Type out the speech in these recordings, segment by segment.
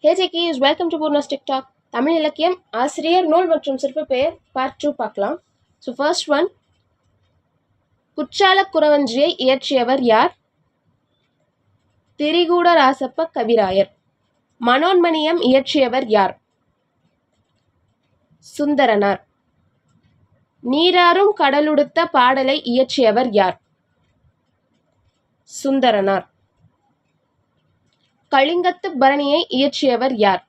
Hey Jackies, welcome to Purna's TikTok. Tamil இலக்கியம் ஆசிரியர் நூல் மற்றும் சிற்ப பெயர் பார்ட் 2 பார்க்கலாம். ஸோ ஃபர்ஸ்ட் ஒன், குற்றால குறவஞ்சியை இயற்றியவர் யார்? திரிகூட ராசப்ப கவிராயர். மனோன்மணியம் இயற்றியவர் யார்? சுந்தரனார். நீராறும் கடலுடுத்த பாடலை இயற்றியவர் யார்? சுந்தரனார். கலிங்கத்து பரணியை இயற்றியவர் யார்?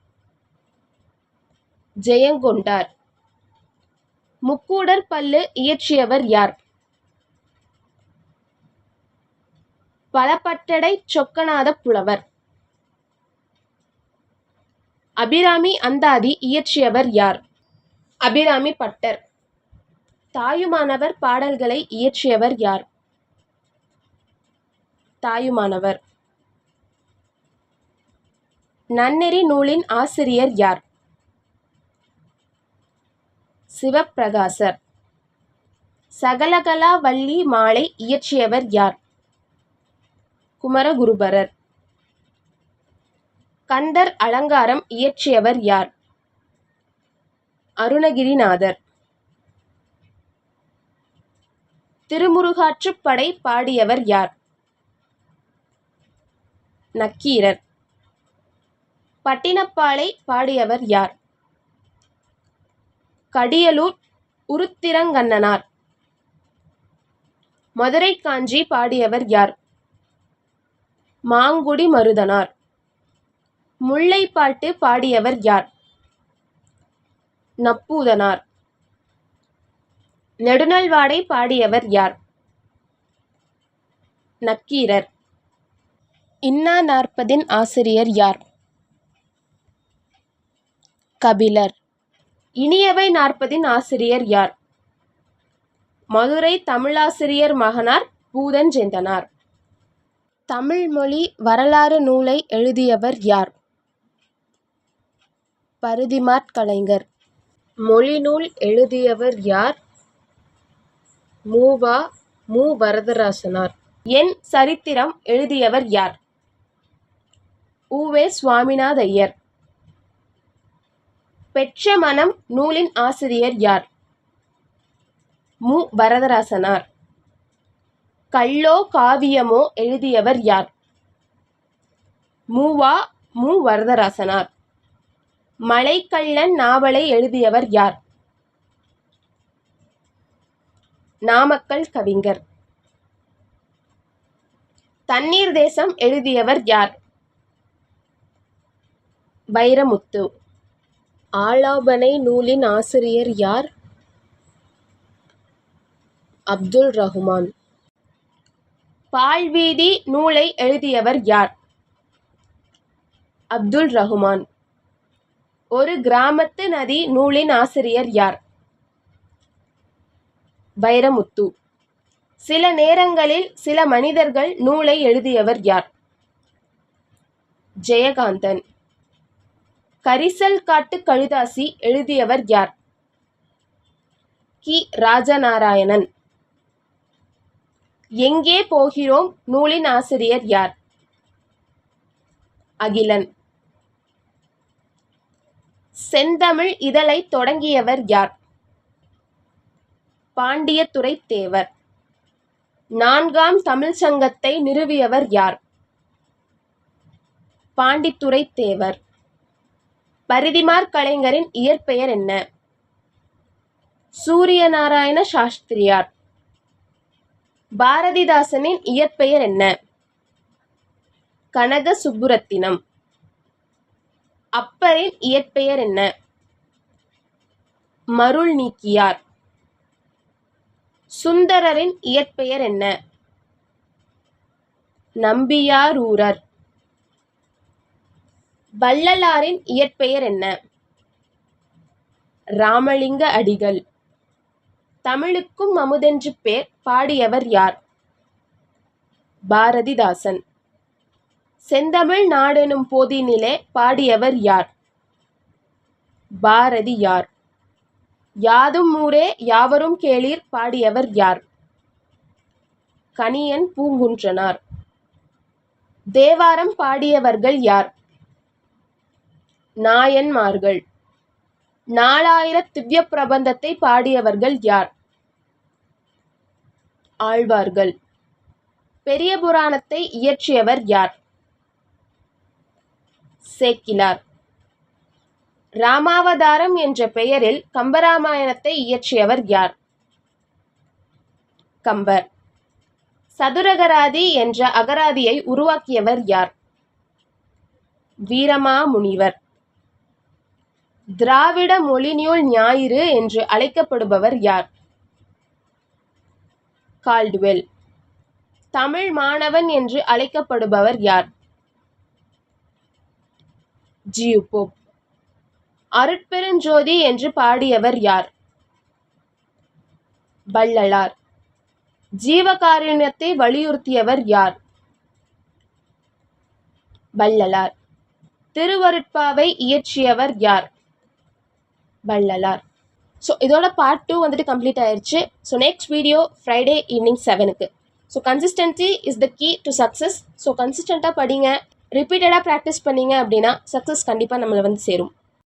ஜெயங்கொண்டார். முக்கூடர் பல்லு இயற்றியவர் யார்? பலபட்டடை சொக்கநாத புலவர். அபிராமி அந்தாதி இயற்றியவர் யார்? அபிராமி பட்டர். தாயுமானவர் பாடல்களை இயற்றியவர் யார்? தாயுமானவர். நன்னெறி நூலின் ஆசிரியர் யார்? சிவப்பிரகாசர். சகலகலா வள்ளி மாலை இயற்றியவர் யார்? குமரகுருபரர். கந்தர் அலங்காரம் இயற்றியவர் யார்? அருணகிரிநாதர். திருமுருகாற்றுப்படை பாடியவர் யார்? நக்கீரர். பட்டினப்பாலை பாடியவர் யார்? கடியலூர் உருத்திரங்கண்ணனார். மதுரை காஞ்சி பாடியவர் யார்? மாங்குடி மருதனார். முல்லைப்பாட்டு பாடியவர் யார்? நப்பூதனார். நெடுநல்வாடை பாடியவர் யார்? நக்கீரர். இன்னா நாற்பதின் ஆசிரியர் யார்? கபிலர். இனியவை நாற்பதின் ஆசிரியர் யார்? மதுரை தமிழாசிரியர் மகனார் பூதஞ்சேந்தனார். தமிழ் மொழி வரலாறு நூலை எழுதியவர் யார்? பரிதிமாற் கலைஞர். மொழிநூல் எழுதியவர் யார்? மு வரதராசனார். என் சரித்திரம் எழுதியவர் யார்? உ.வே. சுவாமிநாதையர். பெற்ற மனம் நூலின் ஆசிரியர் யார்? மு வரதராசனார். கள்ளோ காவியமோ எழுதியவர் யார்? மு வரதராசனார். மலைக்கள்ளன் நாவலை எழுதியவர் யார்? நாமக்கல் கவிஞர். தண்ணீர் தேசம் எழுதியவர் யார்? வைரமுத்து. ஆலாபனை நூலின் ஆசிரியர் யார்? அப்துல் ரஹ்மான். பால்வீதி நூலை எழுதியவர் யார்? அப்துல் ரஹ்மான். ஒரு கிராமத்து நதி நூலின் ஆசிரியர் யார்? வைரமுத்து. சில நேரங்களில் சில மனிதர்கள் நூலை எழுதியவர் யார்? ஜெயகாந்தன். கரிசல் காட்டு கழுதாசி எழுதியவர் யார்? கி. ராஜநாராயணன். எங்கே போகிறோம் நூலின் ஆசிரியர் யார்? அகிலன். செந்தமிழ் இதழை தொடங்கியவர் யார்? பாண்டியத்துறை தேவர். 4ஆம் தமிழ் சங்கத்தை நிறுவியவர் யார்? பாண்டித்துறை தேவர். பரிதிமாற் கலைஞரின் இயற்பெயர் என்ன? சூரியநாராயண சாஸ்திரியார். பாரதிதாசனின் இயற்பெயர் என்ன? கனக சுப்புரத்தினம். அப்பரின் இயற்பெயர் என்ன? மருள் நீக்கியார். சுந்தரரின் இயற்பெயர் என்ன? நம்பியாரூரர். வள்ளலாரின் இயற்பெயர் என்ன? ராமலிங்க அடிகள். தமிழுக்கும் அமுதென்று பேர் பாடியவர் யார்? பாரதிதாசன். செந்தமிழ் நாடெனும் போதினிலே பாடியவர் யார்? பாரதியார். யாதும் ஊரே யாவரும் கேளீர் பாடியவர் யார்? கணியன் பூங்குன்றனார். தேவாரம் பாடியவர்கள் யார்? நாயன்மார்கள். 4000 திவ்ய பிரபந்தத்தை பாடியவர்கள் யார்? ஆழ்வார்கள். பெரிய புராணத்தை இயற்றியவர் யார்? சேக்கிலார். ராமாவதாரம் என்ற பெயரில் கம்பராமாயணத்தை இயற்றியவர் யார்? கம்பர். சதுரகராதி என்ற அகராதியை உருவாக்கியவர் யார்? வீரமாமுனிவர். திராவிட மொழிநூல் ஞாயிறு என்று அழைக்கப்படுபவர் யார்? கால்டுவெல். தமிழ் மாணவன் என்று அழைக்கப்படுபவர் யார்? G U Pope. அருட்பெருஞ்சோதி என்று பாடியவர் யார்? வள்ளலார். ஜீவகாருண்யத்தை வலியுறுத்தியவர் யார்? வள்ளலார். திருவருட்பாவை இயற்றியவர் யார்? வள்ளலார். ஸோ இதோட பார்ட் 2 வந்துட்டு கம்ப்ளீட் ஆயிடுச்சு. So next video Friday evening 7க்கு. So consistency is the key to success. So கன்சிஸ்டண்ட்டாக படிங்க, ரிப்பீட்டடாக ப்ராக்டிஸ் பண்ணிங்க அப்படின்னா சக்ஸஸ் கண்டிப்பாக நம்மளை வந்து சேரும்.